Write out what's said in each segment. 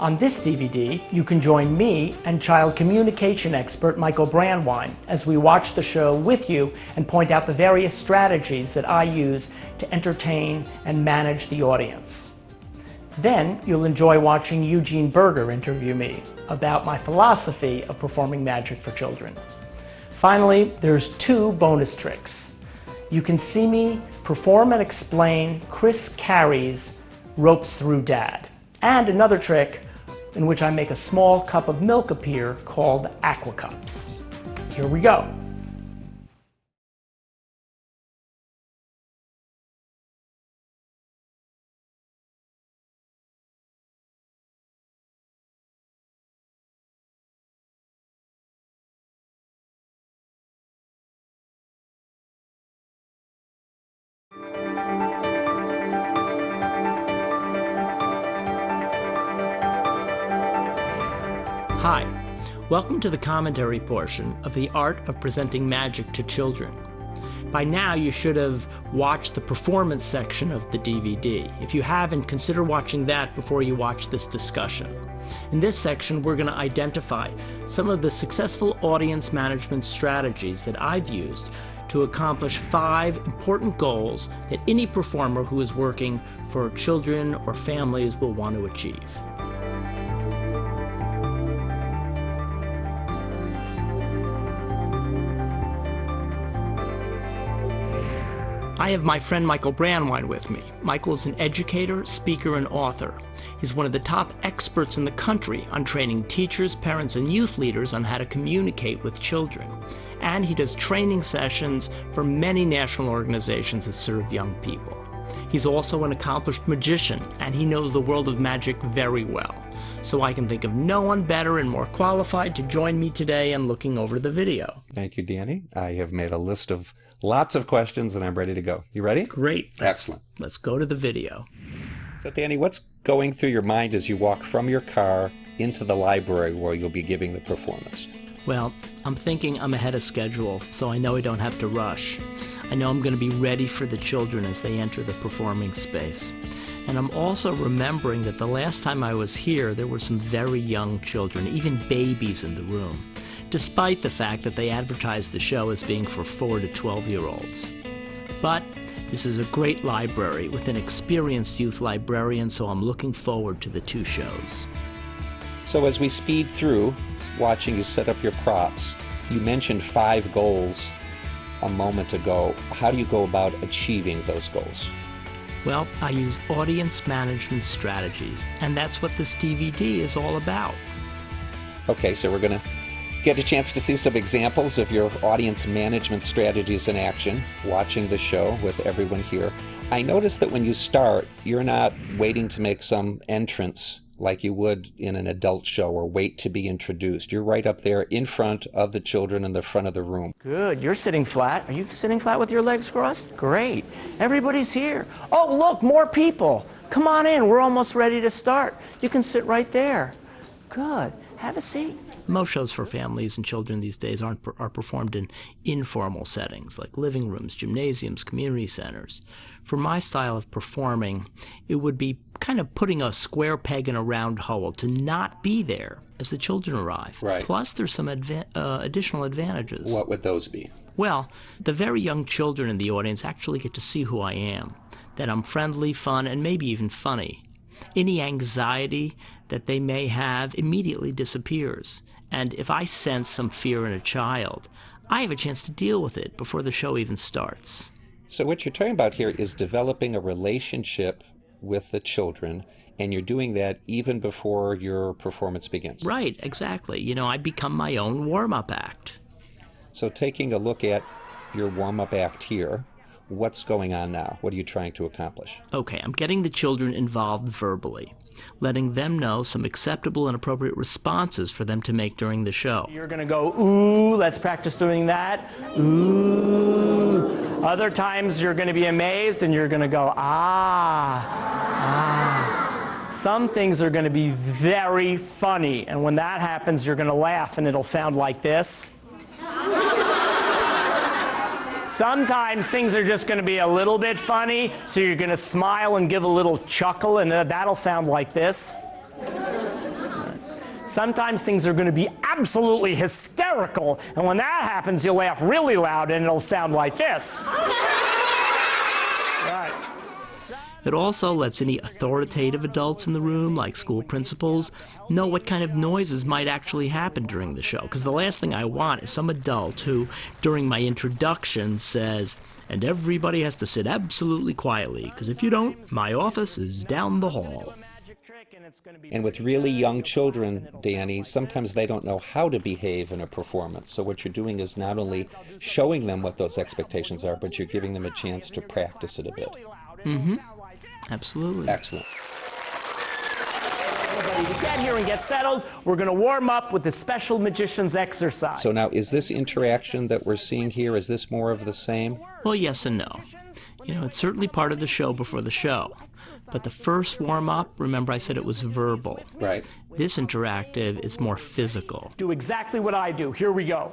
On this DVD, you can join me and child communication expert Michael Brandwine as we watch the show with you and point out the various strategies that I use to entertain and manage the audience. Then you'll enjoy watching Eugene Berger interview me about my philosophy of performing magic for children. Finally, there's 2 bonus tricks. You can see me perform and explain Chris Carey's Ropes Through Dad, and another trick in which I make a small cup of milk appear called Aqua Cups. Here we go. Hi, welcome to the commentary portion of The Art of Presenting Magic to Children. By now you should have watched the performance section of the DVD. If you haven't, consider watching that before you watch this discussion. In this section, we're going to identify some of the successful audience management strategies that I've used to accomplish 5 important goals that any performer who is working for children or families will want to achieve. I have my friend Michael Brandwine with me. Michael is an educator, speaker, and author. He's one of the top experts in the country on training teachers, parents, and youth leaders on how to communicate with children. And he does training sessions for many national organizations that serve young people. He's also an accomplished magician, and he knows the world of magic very well. So I can think of no one better and more qualified to join me today in looking over the video. Thank you, Danny. I have made a list of lots of questions, and I'm ready to go. You ready? Great. Excellent. Let's go to the video. So, Danny, what's going through your mind as you walk from your car into the library where you'll be giving the performance? Well, I'm thinking I'm ahead of schedule, so I know I don't have to rush. I know I'm going to be ready for the children as they enter the performing space. And I'm also remembering that the last time I was here, there were some very young children, even babies in the room, despite the fact that they advertised the show as being for 4 to 12-year-olds. But this is a great library with an experienced youth librarian, so I'm looking forward to the 2 shows. So as we speed through, watching you set up your props, you mentioned 5 goals a moment ago. How do you go about achieving those goals? Well, I use audience management strategies, and that's what this DVD is all about. Okay, so we're going to get a chance to see some examples of your audience management strategies in action, watching the show with everyone here. I noticed that when you start, you're not waiting to make some entrance like you would in an adult show or wait to be introduced. You're right up there in front of the children in the front of the room. Good. You're sitting flat. Are you sitting flat with your legs crossed? Great. Everybody's here. Oh, look, more people. Come on in. We're almost ready to start. You can sit right there. Good. Have a seat. Most shows for families and children these days are performed in informal settings like living rooms, gymnasiums, community centers. For my style of performing, it would be kind of putting a square peg in a round hole to not be there as the children arrive. Right. Plus, there's some additional advantages. What would those be? Well, the very young children in the audience actually get to see who I am, that I'm friendly, fun, and maybe even funny. Any anxiety that they may have immediately disappears. And if I sense some fear in a child, I have a chance to deal with it before the show even starts. So what you're talking about here is developing a relationship with the children, and you're doing that even before your performance begins. Right, exactly. You know, I become my own warm-up act. So taking a look at your warm-up act here, what's going on now? What are you trying to accomplish? Okay, I'm getting the children involved verbally, letting them know some acceptable and appropriate responses for them to make during the show. You're going to go, ooh, let's practice doing that. Ooh. Other times you're going to be amazed and you're going to go, ah, ah. Some things are going to be very funny, and when that happens, you're going to laugh and it'll sound like this. Sometimes things are just going to be a little bit funny, so you're going to smile and give a little chuckle, and that'll sound like this. Sometimes things are going to be absolutely hysterical, and when that happens, you'll laugh really loud and it'll sound like this. Right. It also lets any authoritative adults in the room, like school principals, know what kind of noises might actually happen during the show. Because the last thing I want is some adult who, during my introduction, says, "And everybody has to sit absolutely quietly, because if you don't, my office is down the hall." And with really young children, Danny, sometimes they don't know how to behave in a performance. So what you're doing is not only showing them what those expectations are, but you're giving them a chance to practice it a bit. Mm-hmm. Absolutely. Excellent. Everybody to get here and get settled, we're going to warm up with the special magician's exercise. So now, is this interaction that we're seeing here, is this more of the same? Well, yes and no. It's certainly part of the show before the show. But the first warm-up, remember I said it was verbal. Right. This interactive is more physical. Do exactly what I do. Here we go.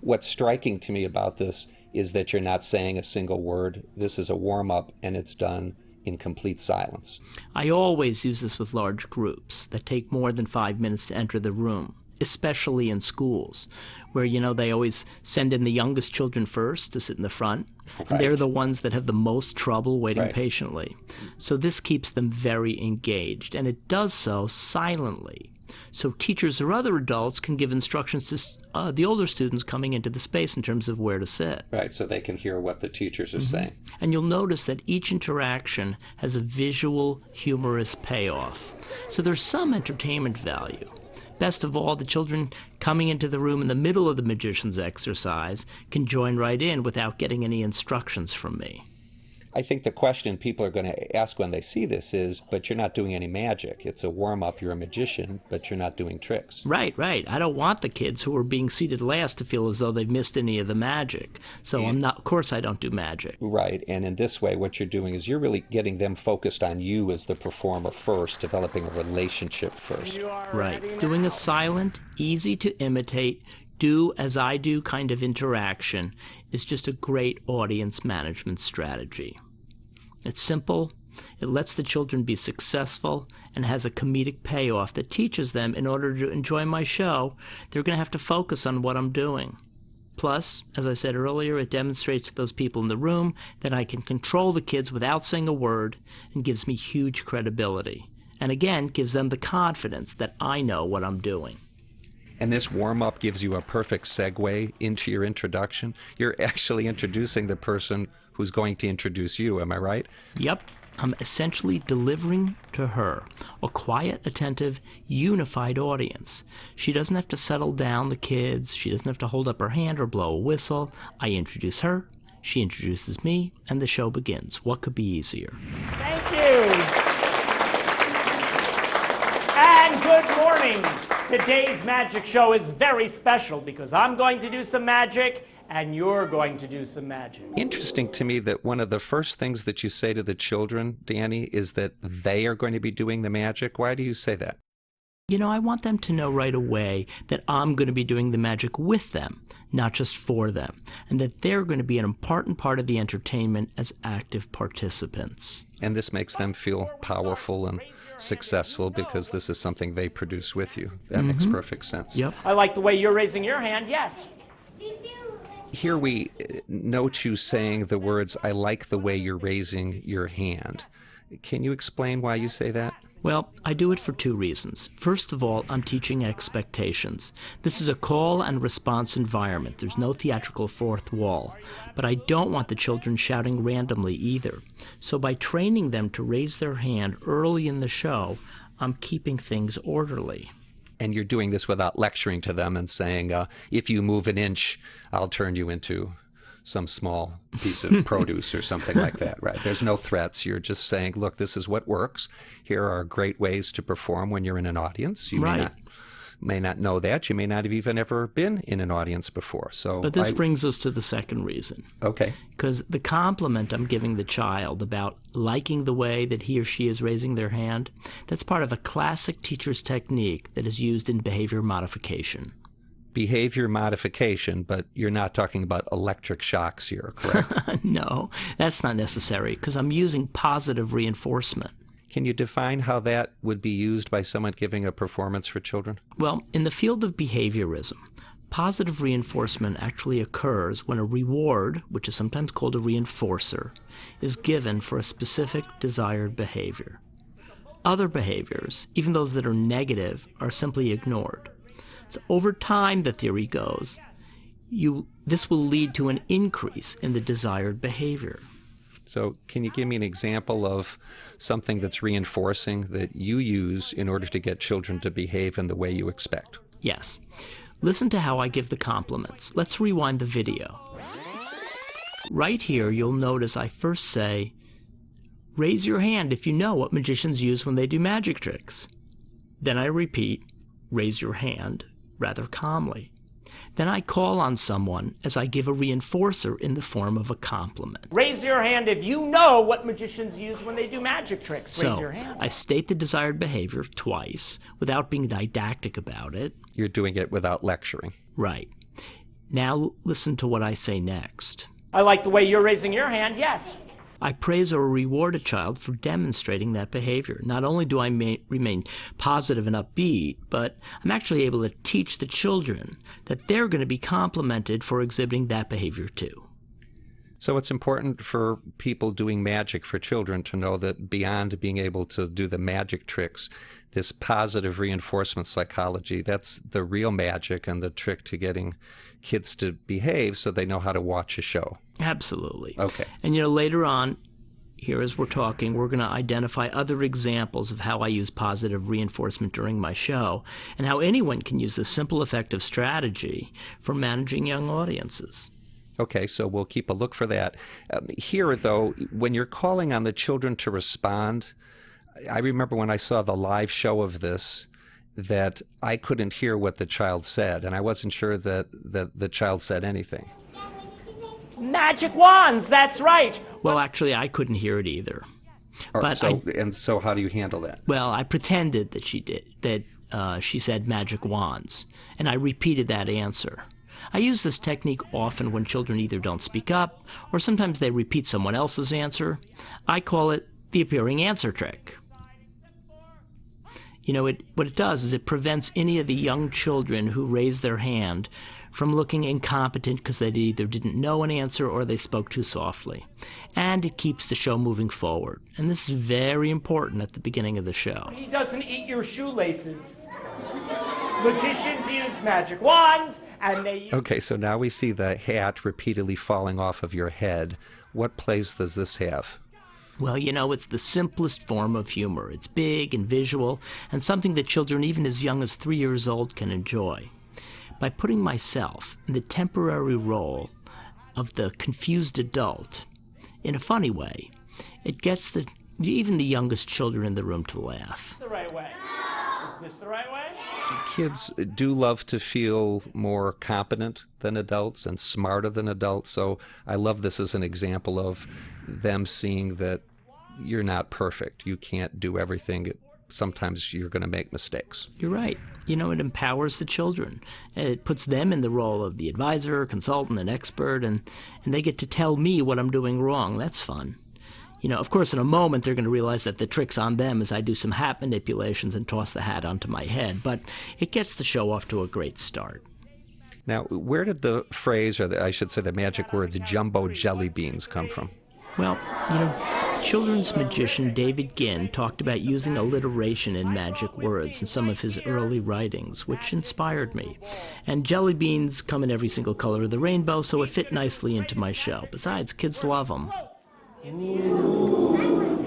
What's striking to me about this is that you're not saying a single word. This is a warm-up, and it's done in complete silence. I always use this with large groups that take more than 5 minutes to enter the room, especially in schools, where, they always send in the youngest children first to sit in the front, Right. and they're the ones that have the most trouble waiting Right. patiently. So this keeps them very engaged, and it does so silently. So teachers or other adults can give instructions to the older students coming into the space in terms of where to sit. Right, so they can hear what the teachers are saying. And you'll notice that each interaction has a visual, humorous payoff. So there's some entertainment value. Best of all, the children coming into the room in the middle of the magician's exercise can join right in without getting any instructions from me. I think the question people are going to ask when they see this is, but you're not doing any magic. It's a warm-up, you're a magician, but you're not doing tricks. Right. I don't want the kids who are being seated last to feel as though they've missed any of the magic. So of course I don't do magic. Right, and in this way, what you're doing is you're really getting them focused on you as the performer first, developing a relationship first. Right. Doing a silent, easy to imitate, do as I do kind of interaction is just a great audience management strategy. It's simple, it lets the children be successful, and has a comedic payoff that teaches them in order to enjoy my show, they're going to have to focus on what I'm doing. Plus, as I said earlier, it demonstrates to those people in the room that I can control the kids without saying a word and gives me huge credibility. And again, gives them the confidence that I know what I'm doing. And this warm-up gives you a perfect segue into your introduction. You're actually introducing the person who's going to introduce you, am I right? Yep. I'm essentially delivering to her a quiet, attentive, unified audience. She doesn't have to settle down the kids. She doesn't have to hold up her hand or blow a whistle. I introduce her, she introduces me, and the show begins. What could be easier? Thank you. And good morning. Today's magic show is very special because I'm going to do some magic and you're going to do some magic. Interesting to me that one of the first things that you say to the children, Danny, is that they are going to be doing the magic. Why do you say that? I want them to know right away that I'm going to be doing the magic with them, not just for them, and that they're going to be an important part of the entertainment as active participants. And this makes them feel powerful and successful because this is something they produce with you. That makes perfect sense. Yep. I like the way you're raising your hand, yes. Here we note you saying the words, "I like the way you're raising your hand." Can you explain why you say that? Well, I do it for two reasons. First of all, I'm teaching expectations. This is a call and response environment. There's no theatrical fourth wall. But I don't want the children shouting randomly either. So by training them to raise their hand early in the show, I'm keeping things orderly. And you're doing this without lecturing to them and saying, if you move an inch, I'll turn you into some small piece of produce or something like that, right? There's no threats. You're just saying, look, this is what works. Here are great ways to perform when you're in an audience. You may not know that. You may not have even ever been in an audience before. But this brings us to the second reason. Okay. Because the compliment I'm giving the child about liking the way that he or she is raising their hand, that's part of a classic teacher's technique that is used in behavior modification. Behavior modification, but you're not talking about electric shocks here, correct? No, that's not necessary because I'm using positive reinforcement. Can you define how that would be used by someone giving a performance for children? Well, in the field of behaviorism, positive reinforcement actually occurs when a reward, which is sometimes called a reinforcer, is given for a specific desired behavior. Other behaviors, even those that are negative, are simply ignored. So over time, the theory goes, this will lead to an increase in the desired behavior. So can you give me an example of something that's reinforcing that you use in order to get children to behave in the way you expect? Yes. Listen to how I give the compliments. Let's rewind the video. Right here, you'll notice I first say, raise your hand if you know what magicians use when they do magic tricks. Then I repeat, raise your hand, rather calmly. Then I call on someone as I give a reinforcer in the form of a compliment. Raise your hand if you know what magicians use when they do magic tricks. Raise your hand. I state the desired behavior twice without being didactic about it. You're doing it without lecturing. Right. Now listen to what I say next. I like the way you're raising your hand, yes. I praise or reward a child for demonstrating that behavior. Not only do I remain positive and upbeat, but I'm actually able to teach the children that they're going to be complimented for exhibiting that behavior too. So it's important for people doing magic for children to know that beyond being able to do the magic tricks, this positive reinforcement psychology, that's the real magic and the trick to getting kids to behave so they know how to watch a show. Absolutely. Okay. And later on, here as we're talking, we're going to identify other examples of how I use positive reinforcement during my show and how anyone can use this simple, effective strategy for managing young audiences. Okay, so we'll keep a look for that. Here, though, when you're calling on the children to respond, I remember when I saw the live show of this that I couldn't hear what the child said, and I wasn't sure that the child said anything. Magic wands, that's right. Well, actually, I couldn't hear it either. So how do you handle that? Well, I pretended that she did, that she said magic wands, and I repeated that answer. I use this technique often when children either don't speak up or sometimes they repeat someone else's answer. I call it the appearing answer trick. What it does is it prevents any of the young children who raise their hand from looking incompetent because they either didn't know an answer or they spoke too softly. And it keeps the show moving forward. And this is very important at the beginning of the show. He doesn't eat your shoelaces. Magicians use magic wands, and they... Okay, so now we see the hat repeatedly falling off of your head. What place does this have? Well, it's the simplest form of humor. It's big and visual, and something that children even as young as 3 years old can enjoy. By putting myself in the temporary role of the confused adult, in a funny way, it gets even the youngest children in the room to laugh. The right way. Is this the right way? Kids do love to feel more competent than adults and smarter than adults, so I love this as an example of them seeing that you're not perfect. You can't do everything. Sometimes you're going to make mistakes. You're right. It empowers the children. It puts them in the role of the advisor, consultant, and expert, and they get to tell me what I'm doing wrong. That's fun. Of course, in a moment, they're going to realize that the trick's on them as I do some hat manipulations and toss the hat onto my head. But it gets the show off to a great start. Now, where did the phrase, or I should say the magic words, jumbo jelly beans come from? Well, children's magician David Ginn talked about using alliteration in magic words in some of his early writings, which inspired me. And jelly beans come in every single color of the rainbow, so it fit nicely into my show. Besides, kids love them.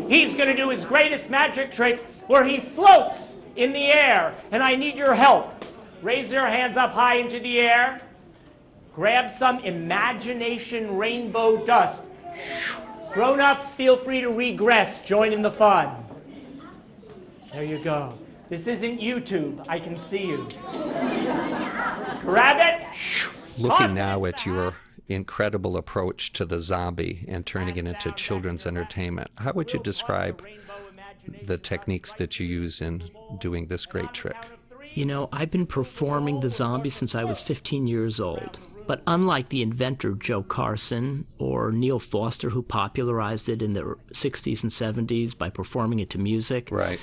He's going to do his greatest magic trick where he floats in the air, and I need your help. Raise your hands up high into the air. Grab some imagination rainbow dust. Grown-ups, feel free to regress. Join in the fun. There you go. This isn't YouTube. I can see you. Grab it. Looking now at your incredible approach to the zombie and turning it into children's entertainment, how would you describe the techniques that you use in doing this great trick? I've been performing the zombie since I was 15 years old. But unlike the inventor Joe Carson or Neil Foster, who popularized it in the 60s and 70s by performing it to music, Right.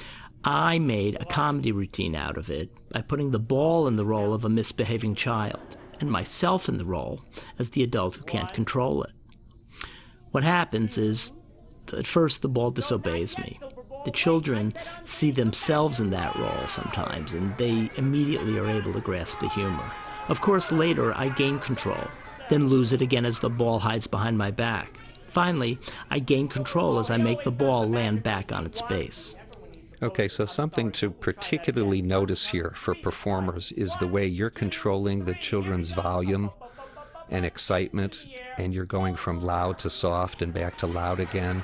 I made a comedy routine out of it by putting the ball in the role of a misbehaving child and myself in the role as the adult who can't control it. What happens is, at first the ball disobeys me. The children see themselves in that role sometimes, and they immediately are able to grasp the humor. Of course, later I gain control, then lose it again as the ball hides behind my back. Finally, I gain control as I make the ball land back on its base. Okay, so something to particularly notice here for performers is the way you're controlling the children's volume and excitement, and you're going from loud to soft and back to loud again.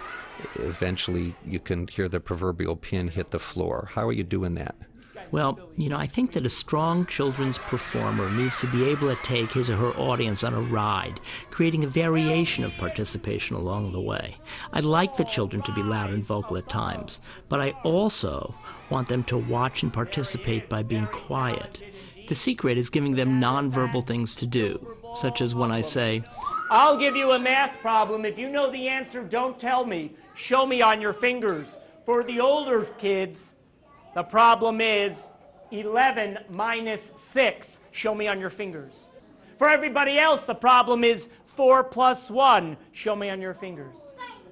Eventually, you can hear the proverbial pin hit the floor. How are you doing that? Well, I think that a strong children's performer needs to be able to take his or her audience on a ride, creating a variation of participation along the way. I like the children to be loud and vocal at times, but I also want them to watch and participate by being quiet. The secret is giving them nonverbal things to do, such as when I say, I'll give you a math problem. If you know the answer, don't tell me. Show me on your fingers. For the older kids, the problem is 11 minus 6. Show me on your fingers. For everybody else, the problem is 4 plus 1. Show me on your fingers.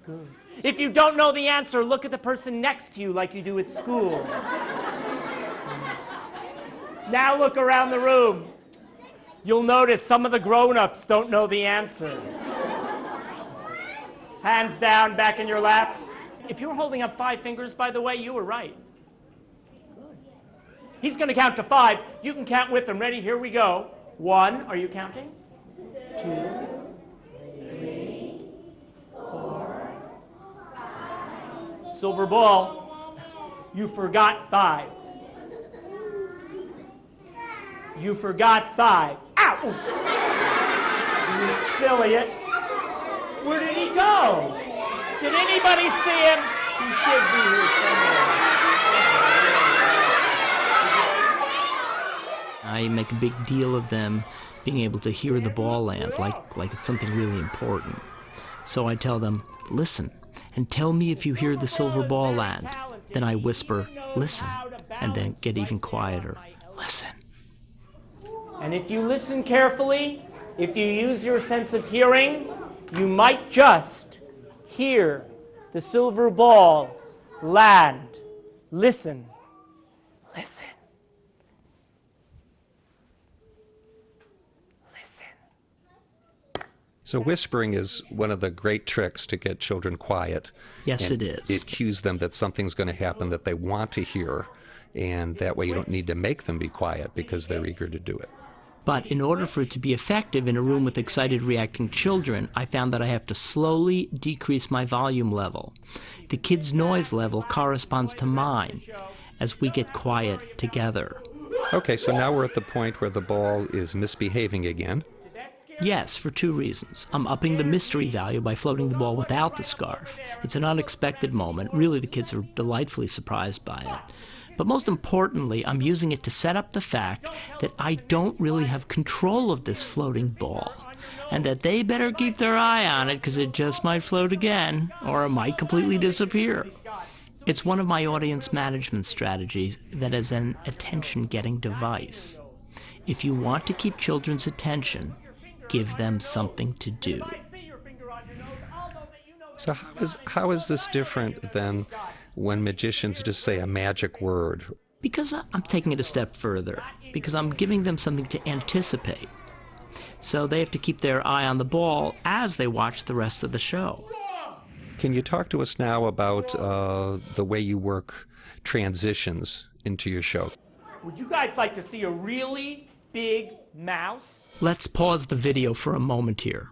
Good. If you don't know the answer, look at the person next to you like you do at school. Now look around the room. You'll notice some of the grown-ups don't know the answer. Hands down, back in your laps. If you were holding up 5 fingers, by the way, you were right. He's going to count to 5. You can count with him. Ready? Here we go. 1. Are you counting? 2, 3, 4, 5. Silver ball. You forgot 5. You forgot 5. Ow! You silly it. Where did he go? Did anybody see him? He should be here somewhere. I make a big deal of them being able to hear the ball land, like it's something really important. So I tell them, listen, and tell me if you hear the silver ball land. Then I whisper, listen, and then get even quieter. Listen. And if you listen carefully, if you use your sense of hearing, you might just hear the silver ball land. Listen. Listen. So whispering is one of the great tricks to get children quiet. Yes, and it is. It cues them that something's going to happen that they want to hear, and that way you don't need to make them be quiet because they're eager to do it. But in order for it to be effective in a room with excited reacting children, I found that I have to slowly decrease my volume level. The kids' noise level corresponds to mine as we get quiet together. Okay, so now we're at the point where the ball is misbehaving again. Yes, for 2 reasons. I'm upping the mystery value by floating the ball without the scarf. It's an unexpected moment. Really, the kids are delightfully surprised by it. But most importantly, I'm using it to set up the fact that I don't really have control of this floating ball, and that they better keep their eye on it because it just might float again, or it might completely disappear. It's one of my audience management strategies that is an attention-getting device. If you want to keep children's attention, give them something to do. So how is this different than when magicians just say a magic word? Because I'm taking it a step further, because I'm giving them something to anticipate. So they have to keep their eye on the ball as they watch the rest of the show. Can you talk to us now about the way you work transitions into your show? Would you guys like to see a really big mouse? Let's pause the video for a moment here.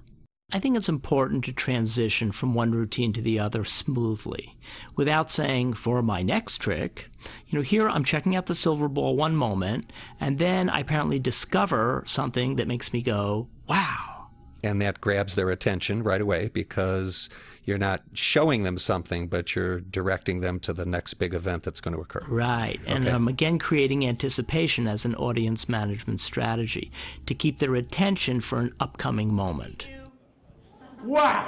I think it's important to transition from one routine to the other smoothly, without saying, for my next trick, here I'm checking out the silver ball one moment, and then I apparently discover something that makes me go, wow. And that grabs their attention right away because you're not showing them something, but you're directing them to the next big event that's going to occur. Right. And Okay. again, creating anticipation as an audience management strategy to keep their attention for an upcoming moment. Wow!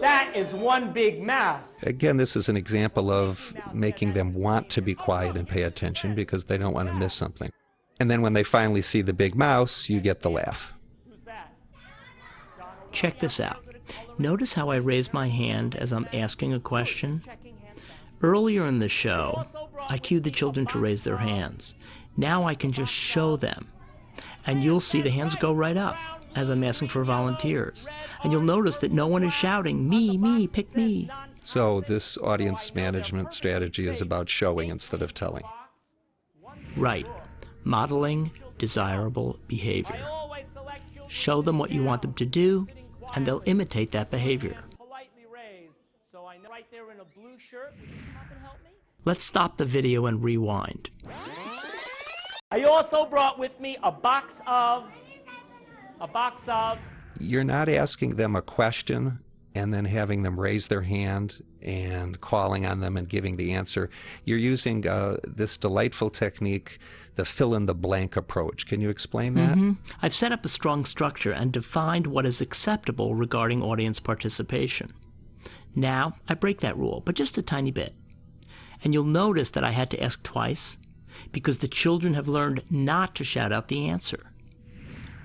That is one big mouse. Again, this is an example of making them want to be quiet and pay attention because they don't want to miss something. And then when they finally see the big mouse, you get the laugh. Who's that? Check this out. Notice how I raise my hand as I'm asking a question? Earlier in the show, I cued the children to raise their hands. Now I can just show them. And you'll see the hands go right up as I'm asking for volunteers. And you'll notice that no one is shouting, me, pick me. So this audience management strategy is about showing instead of telling. Right. Modeling desirable behavior. Show them what you want them to do, and they'll imitate that behavior. Politely raised, so I know right there in a blue shirt. Will you come up and help me? Let's stop the video and rewind. I also brought with me a box of. You're not asking them a question and then having them raise their hand and calling on them and giving the answer. You're using this delightful technique, the fill-in-the-blank approach. Can you explain that? I've set up a strong structure and defined what is acceptable regarding audience participation. Now, I break that rule, but just a tiny bit. And you'll notice that I had to ask twice because the children have learned not to shout out the answer.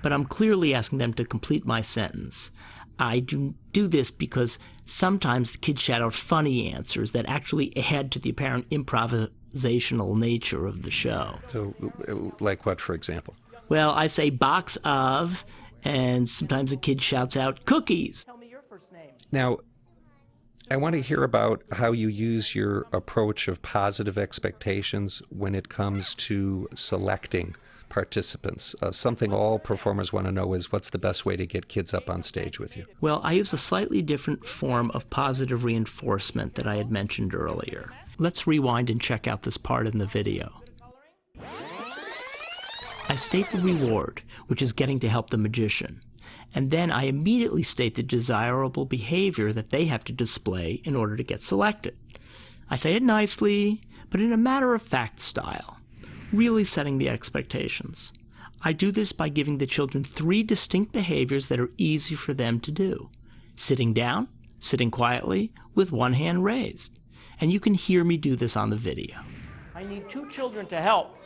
But I'm clearly asking them to complete my sentence. I do this because sometimes the kids shout out funny answers that actually add to the apparent improvisational nature of the show. So, like what, for example? Well, I say box of, and sometimes the kid shouts out cookies. Tell me your first name. Now, I want to hear about how you use your approach of positive expectations when it comes to selecting participants. Something all performers want to know is what's the best way to get kids up on stage with you? Well, I use a slightly different form of positive reinforcement that I had mentioned earlier. Let's rewind and check out this part in the video. I state the reward, which is getting to help the magician, and then I immediately state the desirable behavior that they have to display in order to get selected. I say it nicely, but in a matter-of-fact style, really setting the expectations. I do this by giving the children 3 distinct behaviors that are easy for them to do. Sitting down, sitting quietly, with one hand raised. And you can hear me do this on the video. I need 2 children to help.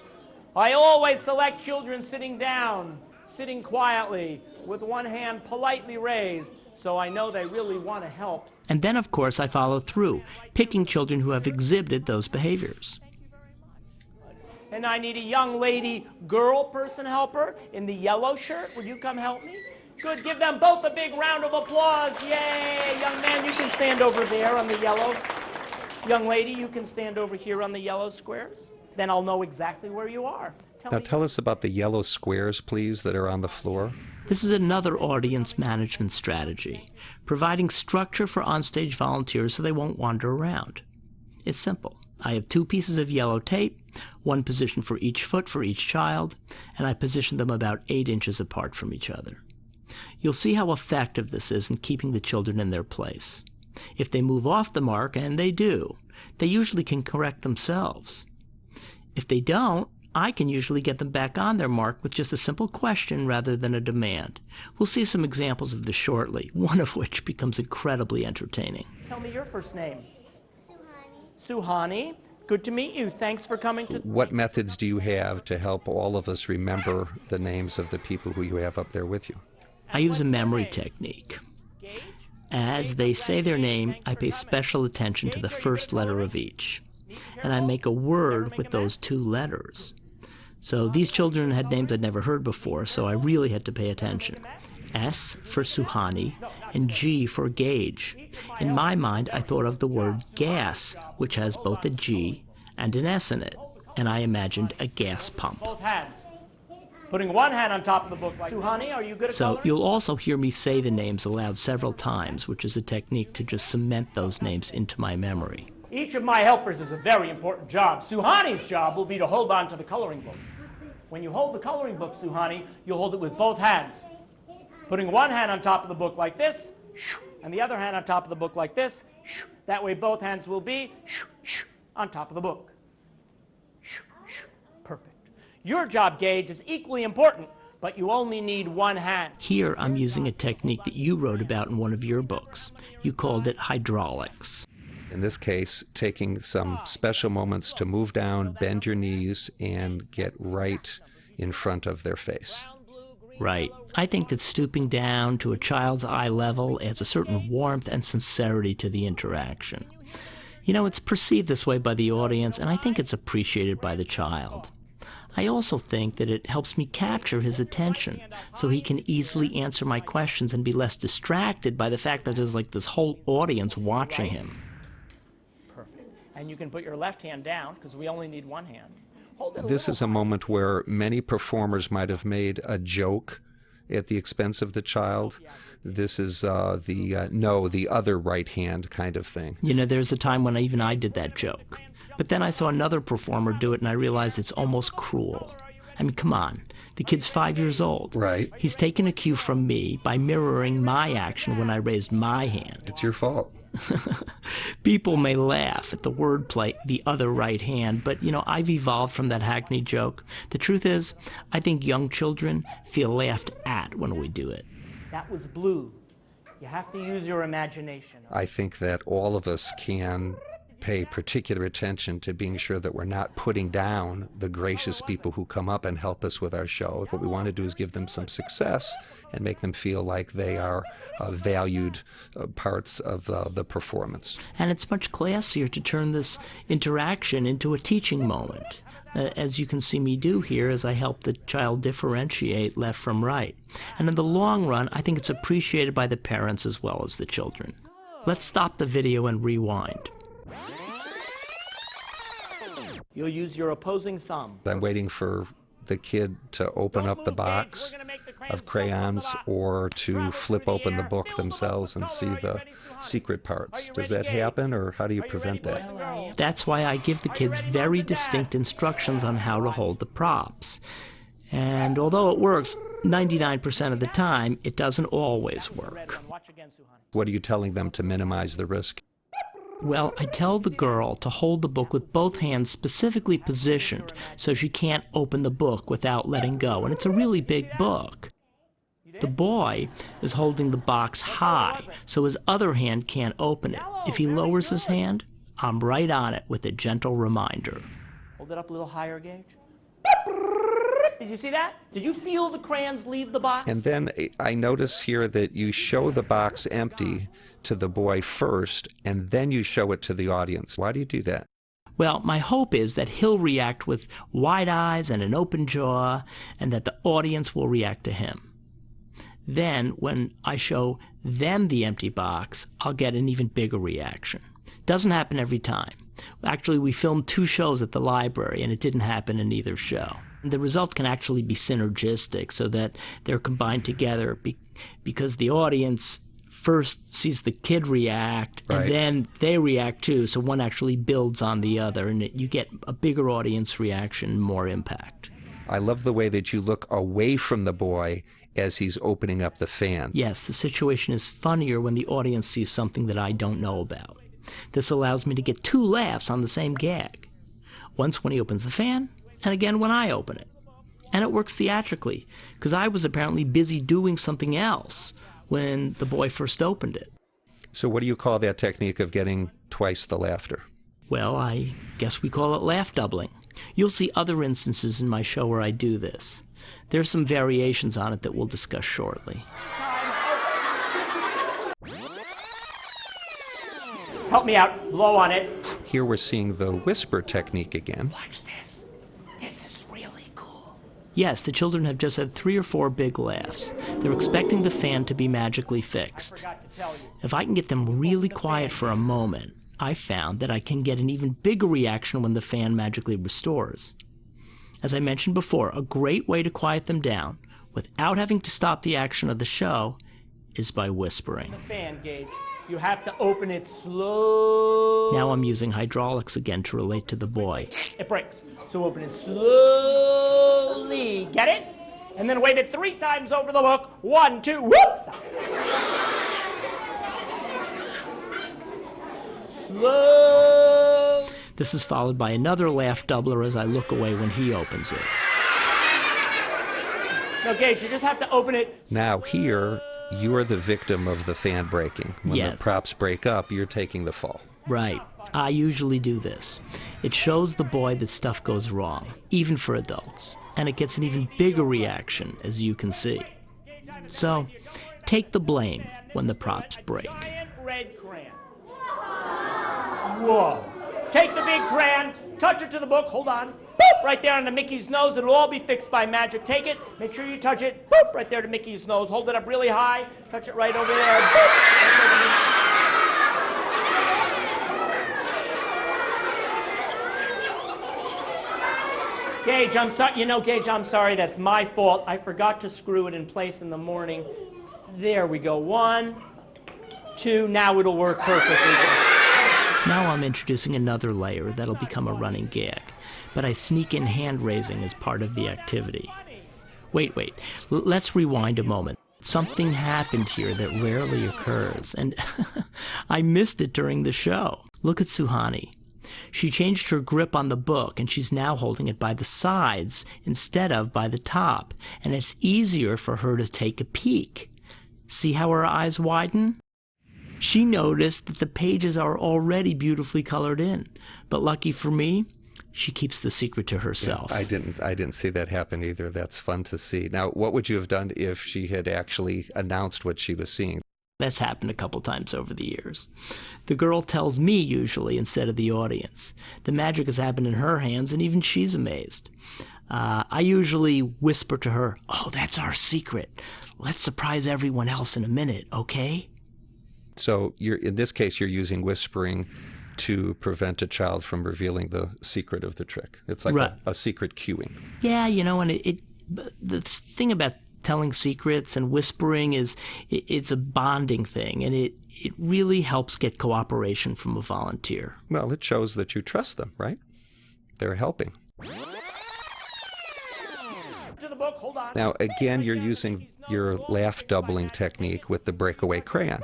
I always select children sitting down, sitting quietly, with one hand politely raised, so I know they really want to help. And then, of course, I follow through, picking children who have exhibited those behaviors. And I need a young lady, girl person helper in the yellow shirt. Would you come help me? Good. Give them both a big round of applause. Yay! Young man, you can stand over there on the yellows. Young lady, you can stand over here on the yellow squares. Then I'll know exactly where you are. Now tell us about the yellow squares, please, that are on the floor. This is another audience management strategy, providing structure for onstage volunteers so they won't wander around. It's simple. I have 2 pieces of yellow tape, 1 position for each foot for each child, and I position them about 8 inches apart from each other. You'll see how effective this is in keeping the children in their place. If they move off the mark, and they do, they usually can correct themselves. If they don't, I can usually get them back on their mark with just a simple question rather than a demand. We'll see some examples of this shortly, one of which becomes incredibly entertaining. Tell me your first name. Suhani. Good to meet you. Thanks for coming to... What methods do you have to help all of us remember the names of the people who you have up there with you? I use a memory technique. As they say their name, I pay special attention to the first letter of each. And I make a word with those 2 letters. So these children had names I'd never heard before, so I really had to pay attention. S for Suhani, and G for gauge. In my mind, I thought of the word gas, which has both a G and an S in it, and I imagined a gas pump. Both hands. Putting one hand on top of the book like Suhani, are you good at So coloring? you'll also hear me say the names aloud several times, which is a technique to just cement those names into my memory. Each of my helpers is a very important job. Suhani's job will be to hold on to the coloring book. When you hold the coloring book, Suhani, you'll hold it with both hands. Putting one hand on top of the book like this, and the other hand on top of the book like this. That way both hands will be on top of the book. Perfect. Your job, Gage, is equally important, but you only need one hand. Here I'm using a technique that you wrote about in one of your books. You called it hydraulics. In this case, taking some special moments to move down, bend your knees, and get right in front of their face. Right. I think that stooping down to a child's eye level adds a certain warmth and sincerity to the interaction. You know, it's perceived this way by the audience, and I think it's appreciated by the child. I also think that it helps me capture his attention so he can easily answer my questions and be less distracted by the fact that there's like this whole audience watching him. Perfect. And you can put your left hand down, because we only need one hand. This is a moment where many performers might have made a joke at the expense of the child. This is the other right hand kind of thing. You know, there's a time when even I did that joke. But then I saw another performer do it, and I realized it's almost cruel. I mean, come on. The kid's 5 years old. Right. He's taken a cue from me by mirroring my action when I raised my hand. It's your fault. People may laugh at the wordplay, the other right hand, but, you know, I've evolved from that hackneyed joke. The truth is, I think young children feel laughed at when we do it. That was blue. You have to use your imagination. I think that all of us can pay particular attention to being sure that we're not putting down the gracious people who come up and help us with our show. What we want to do is give them some success and make them feel like they are valued parts of the performance. And it's much classier to turn this interaction into a teaching moment, as you can see me do here as I help the child differentiate left from right. And in the long run, I think it's appreciated by the parents as well as the children. Let's stop the video and rewind. You'll use your opposing thumb. I'm waiting for the kid to open up the box of crayons or to flip open the book themselves and see the secret parts. Does that happen, or how do you prevent that? That's why I give the kids very distinct instructions on how to hold the props. And although it works 99% of the time, it doesn't always work. What are you telling them to minimize the risk? Well, I tell the girl to hold the book with both hands specifically positioned so she can't open the book without letting go. And it's a really big book. The boy is holding the box high, so his other hand can't open it. If he lowers his hand, I'm right on it with a gentle reminder. Hold it up a little higher, Gage. Did you see that? Did you feel the crayons leave the box? And then I notice here that you show the box empty to the boy first, and then you show it to the audience. Why do you do that? Well, my hope is that he'll react with wide eyes and an open jaw, and that the audience will react to him. Then, when I show them the empty box, I'll get an even bigger reaction. Doesn't happen every time. Actually, we filmed 2 shows at the library, and it didn't happen in either show. The result can actually be synergistic, so that they're combined together because the audience first sees the kid react, and right. Then they react too, so one actually builds on the other, and you get a bigger audience reaction, more impact. I love the way that you look away from the boy as he's opening up the fan. Yes, the situation is funnier when the audience sees something that I don't know about. This allows me to get 2 laughs on the same gag. Once when he opens the fan, and again when I open it. And it works theatrically, because I was apparently busy doing something else when the boy first opened it. So what do you call that technique of getting twice the laughter? Well, I guess we call it laugh doubling. You'll see other instances in my show where I do this. There's some variations on it that we'll discuss shortly. Help me out. Blow on it. Here we're seeing the whisper technique again. Watch this. This is really cool. Yes, the children have just had 3 or 4 big laughs. They're expecting the fan to be magically fixed. If I can get them really quiet for a moment, I found that I can get an even bigger reaction when the fan magically restores. As I mentioned before, a great way to quiet them down without having to stop the action of the show is by whispering. The fan, Gage. You have to open it slow. Now I'm using hydraulics again to relate to the boy. It breaks. So open it slowly. Get it? And then wave it 3 times over the book. 1, 2, whoops! Slow. This is followed by another laugh doubler as I look away when he opens it. No, Gage, you just have to open it. Now here, you are the victim of the fan breaking. When Yes. the props break up, you're taking the fall. Right. I usually do this. It shows the boy that stuff goes wrong, even for adults. And it gets an even bigger reaction, as you can see. So, take the blame when the props break. Giant red crayon. Whoa. Take the big crayon, touch it to the book, hold on. Boop, right there on the Mickey's nose. It'll all be fixed by magic. Take it, make sure you touch it. Boop, right there to Mickey's nose. Hold it up really high. Touch it right over there. Boop. Gage, I'm sorry. You know, Gage, I'm sorry. That's my fault. I forgot to screw it in place in the morning. There we go. 1, 2. Now it'll work perfectly. Now I'm introducing another layer that'll become a running gag, but I sneak in hand-raising as part of the activity. Wait. Let's rewind a moment. Something happened here that rarely occurs, and I missed it during the show. Look at Suhani. She changed her grip on the book, and she's now holding it by the sides instead of by the top, and it's easier for her to take a peek. See how her eyes widen? She noticed that the pages are already beautifully colored in, but lucky for me, she keeps the secret to herself. Yeah, I didn't see that happen either. That's fun to see. Now, what would you have done if she had actually announced what she was seeing? That's happened a couple times over the years. The girl tells me usually instead of the audience. The magic has happened in her hands, and even she's amazed. I usually whisper to her, "Oh, that's our secret. Let's surprise everyone else in a minute, okay?" So in this case, you're using whispering to prevent a child from revealing the secret of the trick. It's like Right. a secret cueing. Yeah, and the thing about telling secrets and whispering is it's a bonding thing, and it really helps get cooperation from a volunteer. Well, it shows that you trust them, right? They're helping. To the book, hold on. Now, again, you're using your laugh doubling technique with the breakaway crayon.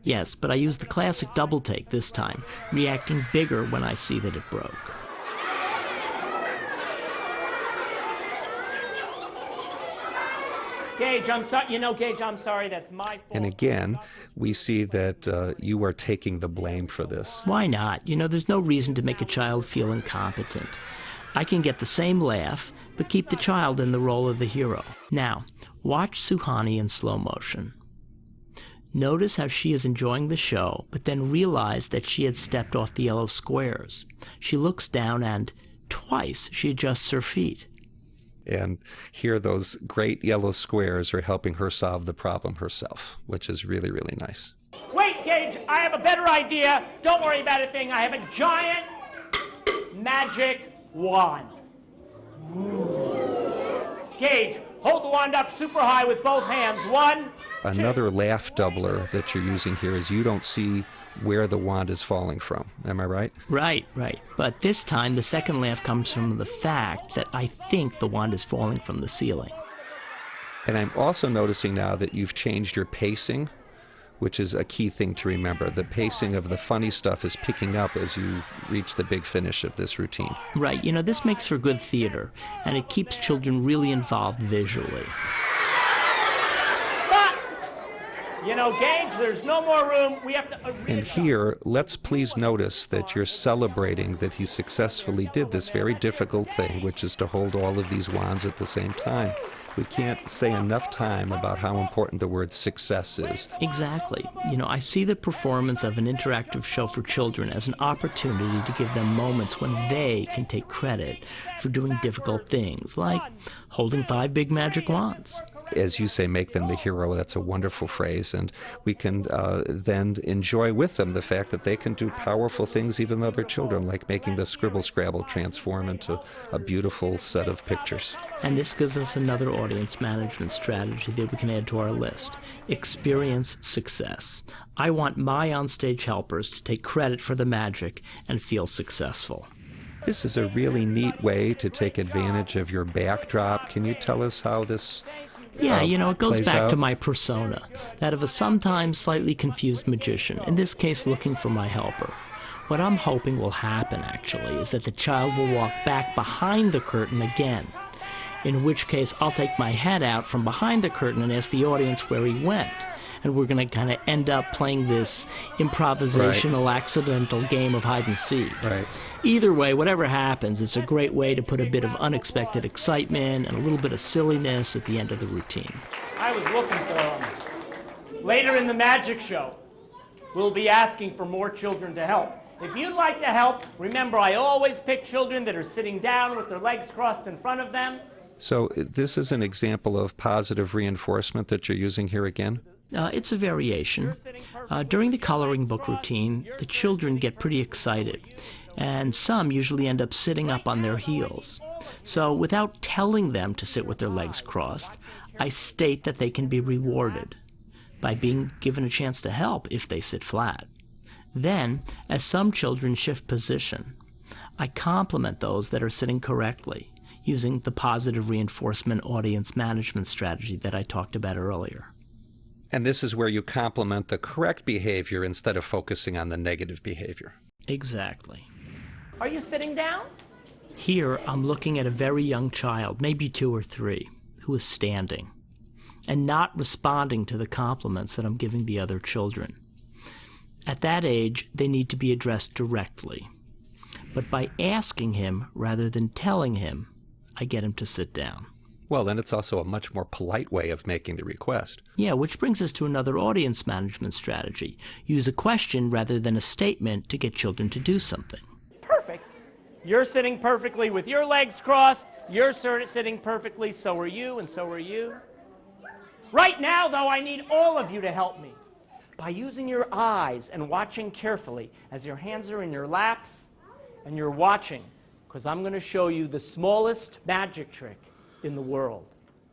Yes, but I use the classic double take this time, reacting bigger when I see that it broke. Gage, I'm sorry. You know, Gage, I'm sorry. That's my fault. And again, we see that you are taking the blame for this. Why not? There's no reason to make a child feel incompetent. I can get the same laugh, but keep the child in the role of the hero. Now, watch Suhani in slow motion. Notice how she is enjoying the show, but then realize that she had stepped off the yellow squares. She looks down and, twice, she adjusts her feet. And here those great yellow squares are helping her solve the problem herself, which is really, really nice. Wait, Gage, I have a better idea. Don't worry about a thing. I have a giant magic wand. Gage, hold the wand up super high with both hands. 1, 2. Another laugh doubler that you're using here is you don't see where the wand is falling from. Am I right? Right. But this time, the second laugh comes from the fact that I think the wand is falling from the ceiling. And I'm also noticing now that you've changed your pacing, which is a key thing to remember. The pacing of the funny stuff is picking up as you reach the big finish of this routine. Right. This makes for good theater, and it keeps children really involved visually. Gage, there's no more room. We have to... And here, let's please notice that you're celebrating that he successfully did this very difficult thing, which is to hold all of these wands at the same time. We can't say enough time about how important the word success is. Exactly. I see the performance of an interactive show for children as an opportunity to give them moments when they can take credit for doing difficult things, like holding 5 big magic wands. As you say, make them the hero. That's a wonderful phrase. And we can then enjoy with them the fact that they can do powerful things even though they're children, like making the Scribble Scrabble transform into a beautiful set of pictures. And this gives us another audience management strategy that we can add to our list. Experience success. I want my onstage helpers to take credit for the magic and feel successful. This is a really neat way to take advantage of your backdrop. Can you tell us how this Yeah, it goes plays back to out? my persona, that of a sometimes slightly confused magician, in this case looking for my helper. What I'm hoping will happen, actually, is that the child will walk back behind the curtain again, in which case I'll take my head out from behind the curtain and ask the audience where he went. And we're going to kind of end up playing this improvisational, accidental game of hide and seek. Right. Either way, whatever happens, it's a great way to put a bit of unexpected excitement and a little bit of silliness at the end of the routine. I was looking for them. Later in the magic show, we'll be asking for more children to help. If you'd like to help, remember I always pick children that are sitting down with their legs crossed in front of them. So this is an example of positive reinforcement that you're using here again? It's a variation. During the coloring book routine, the children get pretty excited, and some usually end up sitting up on their heels. So without telling them to sit with their legs crossed, I state that they can be rewarded by being given a chance to help if they sit flat. Then, as some children shift position, I compliment those that are sitting correctly, using the positive reinforcement audience management strategy that I talked about earlier. And this is where you compliment the correct behavior instead of focusing on the negative behavior. Exactly. Are you sitting down? Here, I'm looking at a very young child, maybe 2 or 3, who is standing and not responding to the compliments that I'm giving the other children. At that age, they need to be addressed directly. But by asking him rather than telling him, I get him to sit down. Well, then it's also a much more polite way of making the request. Yeah, which brings us to another audience management strategy. Use a question rather than a statement to get children to do something. Perfect. You're sitting perfectly with your legs crossed. You're sitting perfectly, so are you, and so are you. Right now, though, I need all of you to help me by using your eyes and watching carefully as your hands are in your laps and you're watching, because I'm going to show you the smallest magic trick in the world.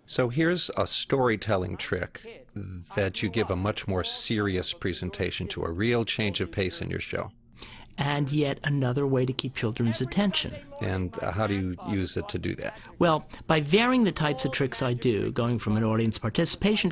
So here's a storytelling trick that you give a much more serious presentation to, a real change of pace in your show. And yet another way to keep children's attention. And how do you use it to do that? Well, by varying the types of tricks I do, going from an audience participation